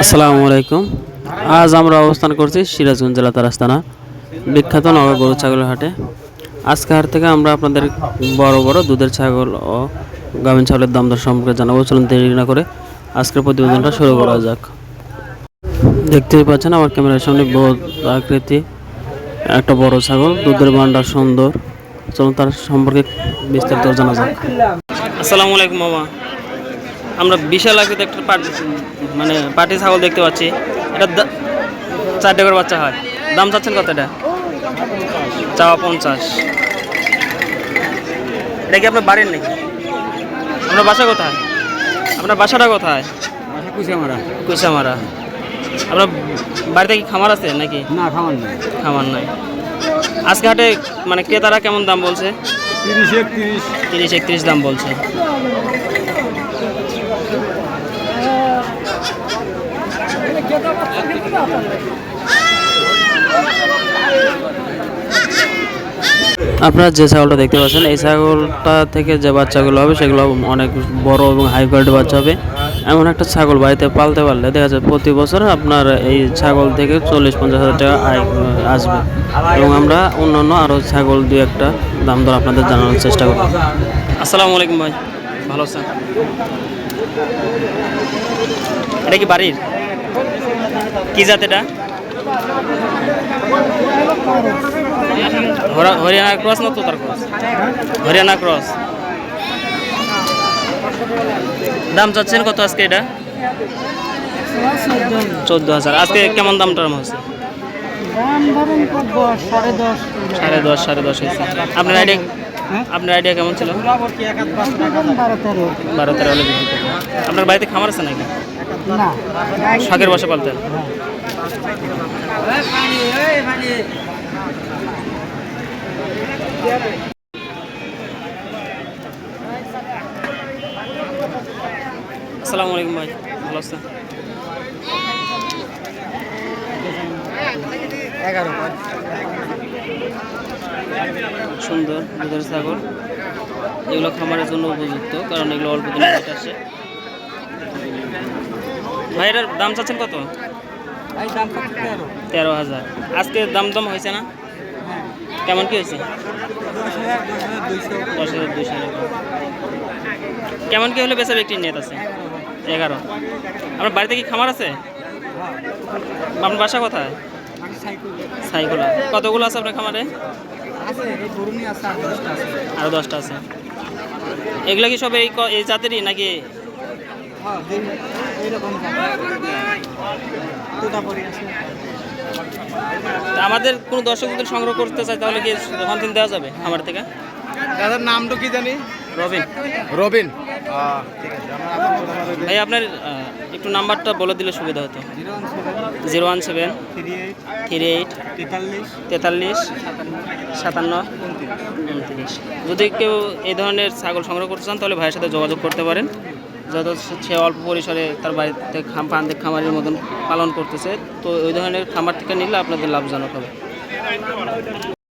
আসসালামু আলাইকুম। আজ আমরা অবস্থান করছি সিরাজগঞ্জ জেলা তারাস্তানা বিখ্যাত নগর গরু ছাগলের হাটে। আজকে হাট থেকে আমরা আপনাদের বড় বড় দুধের ছাগল ও গাভীন ছাগলের দাম দর সম্পর্কে জানাবো। চলুন দেরি না করে আজকের প্রতিবেদনটা শুরু করা যাক। দেখতেই পাচ্ছেন আমার ক্যামেরার সামনে বড় আকৃতি একটা বড় ছাগল, দুধের ভান্ডার সুন্দর। চলুন তার সম্পর্কে বিস্তারিত জানা যাক। আসসালামু আলাইকুম বাবা। আমরা বিশাল আকৃতি একটা পাটি ছাগল দেখতে পাচ্ছি। এটা 4টে করে বাচ্চা হয়। দাম চাচ্ছেন কত? এটা চাওয়া 50। এটা কি আপনার বাড়ির নাকি? আপনার বাসা কোথায়? আপনার বাসাটা কোথায়? কুইসামারা। আপনার বাড়িতে কি খামার আছে নাকি? না, খামার নাই। খামার নাই। আজকে হাটে ক্রেতারা কেমন দাম বলছে? 30-31 দাম বলছে। আপনারা যে ছাগলটা দেখতে পাচ্ছেন, এই ছাগলটা থেকে যে বাচ্চাগুলো হবে সেগুলো অনেক বড় এবং হাই কোয়ালিটির বাচ্চা হবে। এমন একটা ছাগল বাড়িতে পালতে পারলে দেখা যায় প্রতি বছর আপনার এই ছাগল থেকে 40-50 হাজার টাকা আয় আসবে। এবং আমরা অন্যান্য আরও ছাগল দুই একটা দাম দর আপনাদের জানানোর চেষ্টা করব। আসসালামু আলাইকুম ভাই, ভালো আছেন? এটা কি বাড়ির? কি জাত এটা? হরিয়ানা ক্রস না তোতার ক্রস? হরিয়ানা ক্রস। দাম চাচ্ছেন কত আজকে এটা? 14,000। আজকে কেমন দাম টার্ম হয়েছে? 10.5 হয়েছে। আপনার আইডিয়া কেমন ছিল? 12-13 হলে বিক্রি করবেন। আপনার বাড়িতে খামার আছে নাকি? শখের বসে পালতেন? আসসালামু আলাইকুম ভাই, ভালো আছেন? সুন্দর দুধের ছাগল, এগুলো খামারের জন্য উপযুক্ত, কারণ এগুলো অল্প দিনের পেট আসে। ভাই এটার দাম চাচ্ছেন কত? 13,000। আজকে দাম হয়েছে না? কেমন কি হয়েছে? 10,200। কেমন কি হলে বেচা বিক্রির নেট আছে? 11। আপনার বাড়িতে কি খামার আছে? আপনার বাসা কোথায়? সাইকোলা। কতগুলো আছে আপনার খামারে? আরো 10টা আছে। এগুলো কি সব এই জাতেরই নাকি? আমাদের কোনো দর্শক যদি সংগ্রহ করতে চায় তাহলে কি কন্টেন্ট দেওয়া যাবে আমার থেকে? দাদার নামটা কি জানি? রবিন। ঠিক আছে। ভাই আপনার একটু নাম্বারটা বলে দিলে সুবিধা হতো। 017 38 43 57 29। যদি কেউ এই ধরনের ছাগল সংগ্রহ করতে চান তাহলে ভাইয়ের সাথে যোগাযোগ করতে পারেন। যত সে অল্প পরিসরে তার বাড়িতে খামারের মতন পালন করতেছে, তো ওই ধরনের খামার থেকে নিলে আপনাদের লাভজনক হবে।